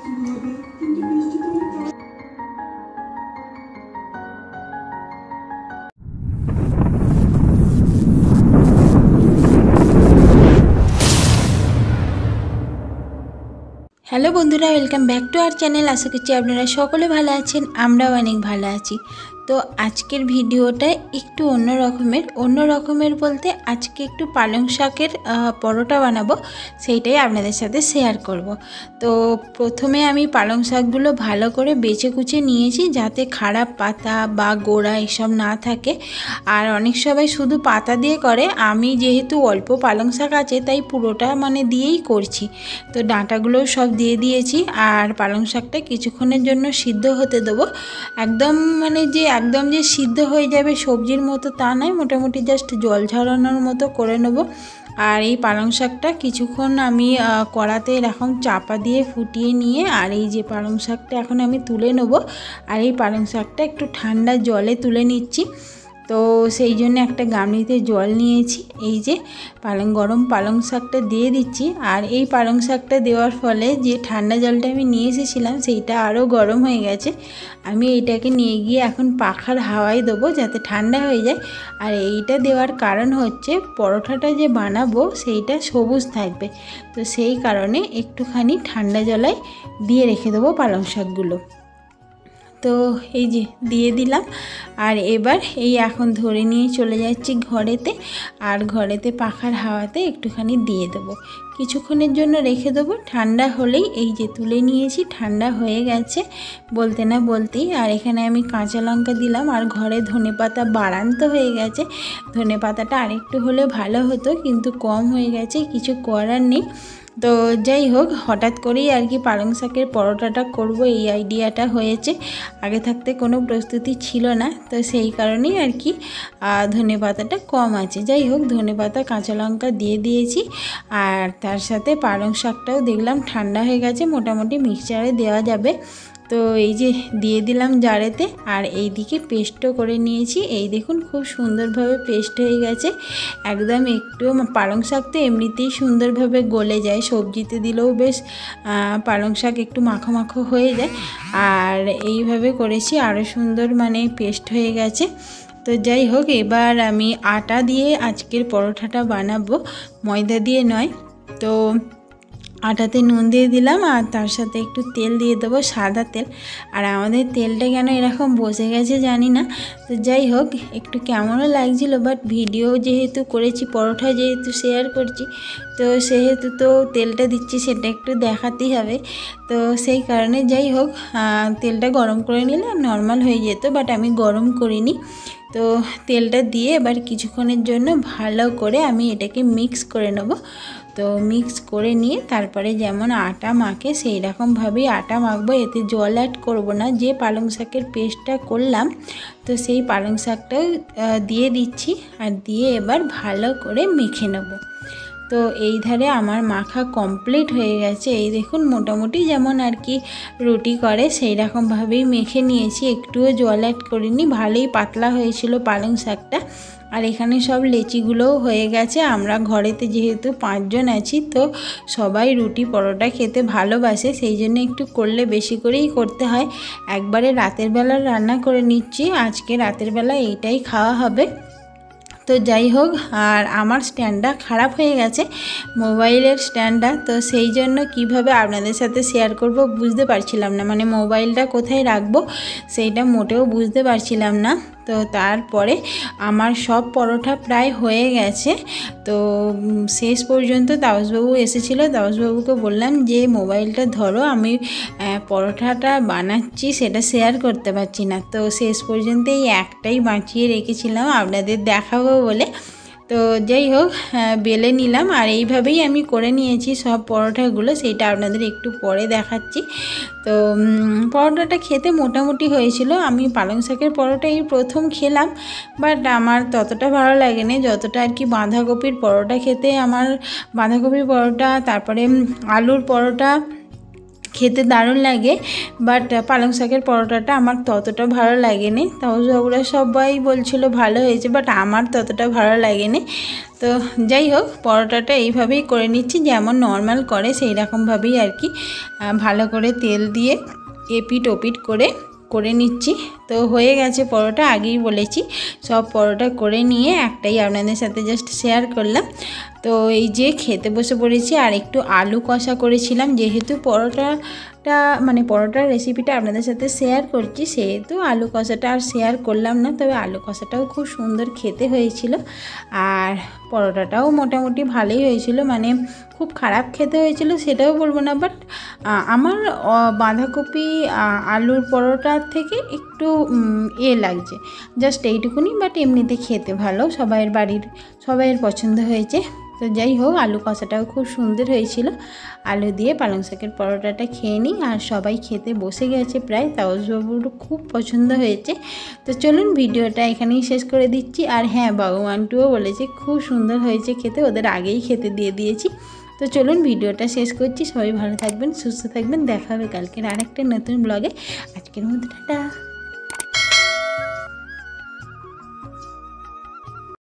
Hello বন্ধুরা, welcome back to our channel. আশা করছি আপনারা সকলে ভালো আছেন, আমরাও অনেক ভালো আছি। তো আজকের ভিডিওটা একটু অন্য রকমের বলতে আজকে একটু পালং শাকের পরোটা বানাবো, সেইটাই আপনাদের সাথে শেয়ার করব। তো প্রথমে আমি পালং শাকগুলো ভালো করে বেছে কুচে নিয়েছি, যাতে খারাপ পাতা বা গোড়া এসব না থাকে। আর অনেক সবাই শুধু পাতা দিয়ে করে, আমি যেহেতু অল্প পালং শাক আছে তাই পুরোটা দিয়েই করছি। তো ডাঁটাগুলোও সব দিয়ে দিয়েছি। আর পালং শাকটা কিছুক্ষণের জন্য সিদ্ধ হতে দেবো। একদম যে সিদ্ধ হয়ে যাবে সবজির মতো তা নয়, মোটামুটি জাস্ট জল ঝরানোর মতো করে নেব। আর এই পালং শাকটা কিছুক্ষণ আমি কড়াতে এরকম চাপা দিয়ে ফুটিয়ে নিয়ে, আর এই যে পালং শাকটা এখন আমি তুলে নেব। আর এই পালং শাকটা একটু ঠান্ডা জলে তুলে নিচ্ছি। তো সেই জন্য একটা গামলিতে জল নিয়েছি, এই যে গরম পালং শাকটা দিয়ে দিচ্ছি। আর এই পালং শাকটা দেওয়ার ফলে যে ঠান্ডা জলটা আমি নিয়ে এসেছিলাম সেইটা আরও গরম হয়ে গেছে। আমি এইটাকে নিয়ে গিয়ে এখন পাখার হাওয়ায় দেবো যাতে ঠান্ডা হয়ে যায়। আর এইটা দেওয়ার কারণ হচ্ছে পরোটাটা যে বানাবো সেইটা সবুজ থাকবে, তো সেই কারণে একটুখানি ঠান্ডা জলায় দিয়ে রেখে দেবো পালং শাকগুলো। তো এই যে দিয়ে দিলাম। আর এবার এখন ধরে নিয়ে চলে যাচ্ছি ঘরেতে। আর ঘরেতে পাখার হাওয়াতে একটুখানি দিয়ে দেবো, কিছুক্ষণের জন্য রেখে দেবো। ঠান্ডা হলেই এই যে তুলে নিয়েছি, ঠান্ডা হয়ে গেছে বলতে না বলতেই। আর এখানে আমি কাঁচা লঙ্কা দিলাম। আর ঘরে ধনেপাতা বাড়ান্ত হয়ে গেছে, ধনেপাতাটা আরেকটু হলে ভালো হতো, কিন্তু কম হয়ে গেছে, কিছু করার নেই। তো যাই হোক, হঠাৎ করেই আর কি পালং শাকের পরোটাটা করব এই আইডিয়াটা হয়েছে, আগে থাকতে কোনো প্রস্তুতি ছিল না। তো সেই কারণেই আর কি ধনেপাতাটা কম আছে। যাই হোক, ধনেপাতা কাঁচা লঙ্কা দিয়ে দিয়েছি। আর তার সাথে পালং শাকটাও দেখলাম ঠান্ডা হয়ে গেছে, মোটামুটি মিক্সচারে দেওয়া যাবে। তো এই যে দিয়ে দিলাম জারেতে। আর এই দিকে পেস্টও করে নিয়েছি, এই দেখুন খুব সুন্দরভাবে পেস্ট হয়ে গেছে একদম। একটু পালং শাক তো এমনিতেই সুন্দরভাবে গলে যায়, সবজিতে দিলেও বেশ পালং শাক একটু মাখো মাখো হয়ে যায়। আর এইভাবে করেছি, আরও সুন্দর পেস্ট হয়ে গেছে। তো যাই হোক, এবার আমি আটা দিয়ে আজকের পরোটাটা বানাবো, ময়দা দিয়ে নয়। তো আটাতে নুন দিয়ে দিলাম, আর তার সাথে একটু তেল দিয়ে দেবো, সাদা তেল। আর আমাদের তেলটা কেন এরকম বসে গেছে জানি না। তো যাই হোক, একটু কেমনও লাগছিল, বাট ভিডিও যেহেতু করেছি, পরোটা যেহেতু শেয়ার করছি, তো সেহেতু তো তেলটা দিচ্ছি সেটা একটু দেখাতেই হবে। তো সেই কারণে যাই হোক, তেলটা গরম করে নিলে নর্মাল হয়ে যেত, বাট আমি গরম করিনি। তো তেলটা দিয়ে এবার কিছুক্ষণের জন্য ভালো করে আমি এটাকে মিক্স করে নেব। তো মিক্স করে নিয়ে তারপরে যেমন আটা মাখে সেই রকমভাবেই আটা মাখবো, এতে জল অ্যাড করব না। যে পালং শাকের পেস্টটা করলাম, তো সেই পালং শাকটাও দিয়ে দিচ্ছি। আর দিয়ে এবার ভালো করে মেখে নেব। তো এই ধারে আমার মাখা কমপ্লিট হয়ে গেছে, এই দেখুন মোটামুটি যেমন আর কি রুটি করে সেই রকমভাবেই মেখে নিয়েছি, একটুও জল অ্যাড করিনি। ভালোই পাতলা হয়েছিল পালং শাকটা। আর এখানে সব লেচিগুলোও হয়ে গেছে। আমরা ঘরেতে যেহেতু 5 জন আছি, তো সবাই রুটি পরোটা খেতে ভালোবাসে, সেই জন্য একটু করলে বেশি করেই করতে হয়। একবারে রাতের বেলা রান্না করে নিচ্ছি, আজকে রাতের বেলা এইটাই খাওয়া হবে। তো যাই হোক, আর আমার স্ট্যান্ডটা খারাপ হয়ে গেছে, মোবাইলের স্ট্যান্ডটা। তো সেই জন্য কিভাবে আপনাদের সাথে শেয়ার করব বুঝতে পারছিলাম না, মোবাইলটা কোথায় রাখবো সেইটা মোটেও বুঝতে পারছিলাম না। তো তারপরে আমার সব পরোটা প্রায় হয়ে গেছে। তো শেষ পর্যন্ত তাপসবাবু এসেছিলো, তাপসবাবুকে বললাম যে মোবাইলটা ধরো, আমি পরোটাটা বানাচ্ছি, সেটা শেয়ার করতে পারছি না। তো শেষ পর্যন্ত এই একটাই বাঁচিয়ে রেখেছিলাম আপনাদের দেখাবো বলে। তো যাই হোক, বেলে নিলাম। আর এইভাবেই আমি করে নিয়েছি সব পরোটাগুলো, সেইটা আপনাদের একটু পরে দেখাচ্ছি। তো পরোটাটা খেতে মোটামুটি হয়েছিল। আমি পালং শাকের পরোটা এই প্রথম খেলাম, বাট আমার ততটা ভালো লাগেনি যতটা আর কি বাঁধাকপির পরোটা খেতে। আমার বাঁধাকপির পরোটা, তারপরে আলুর পরোটা খেতে দারুণ লাগে। বাট পালং শাকের পরোটাটা আমার ততটা ভালো লাগেনি। তাও ওরা সবাই বলছিল ভালো হয়েছে, বাট আমার ততটা ভালো লাগেনি। তো যাই হোক, পরোটাটা এইভাবেই করে নিচ্ছি, যেমন নর্মাল করে সেই রকমভাবেই আর কি। ভালো করে তেল দিয়ে এপিট ওপিট করে নিচ্ছি। তো হয়ে গেছে পরোটা, আগেই বলেছি। সব পরোটা করে নিয়ে একটাই আপনাদের সাথে জাস্ট শেয়ার করলাম। তো এই যে খেতে বসে পড়েছি। আর একটু আলু কষা করেছিলাম, যেহেতু পরোটার রেসিপিটা আপনাদের সাথে শেয়ার করছি, সেহেতু আলু কষাটা আর শেয়ার করলাম না। তবে আলু কষাটাও খুব সুন্দর খেতে হয়েছিল, আর পরোটাটাও মোটামুটি ভালোই হয়েছিল। মানে খুব খারাপ খেতে হয়েছিল সেটাও বলবো না, বাট আমার বাঁধাকপি আলুর পরোটার থেকে একটু লাগছে, জাস্ট এইটুকুনি। বাট এমনিতে খেতে ভালো, সবাইয়ের পছন্দ হয়েছে। তো যাই হোক, আলু কষাটাও খুব সুন্দর হয়েছিল। আলু দিয়ে পালং শাকের পরোটাটা খেয়ে নিই, আর সবাই খেতে বসে গেছে প্রায়। তাওজবাবুর খুব পছন্দ হয়েছে। তো চলুন ভিডিওটা এখানেই শেষ করে দিচ্ছি। আর হ্যাঁ, বাবুমান্টুও বলেছে খুব সুন্দর হয়েছে খেতে, ওদের আগেই খেতে দিয়ে দিয়েছি। তো চলুন ভিডিওটা শেষ করছি। সবাই ভালো থাকবেন, সুস্থ থাকবেন। দেখা হবে কালকের আরেকটা নতুন ব্লগে। আজকের মতো টাটা।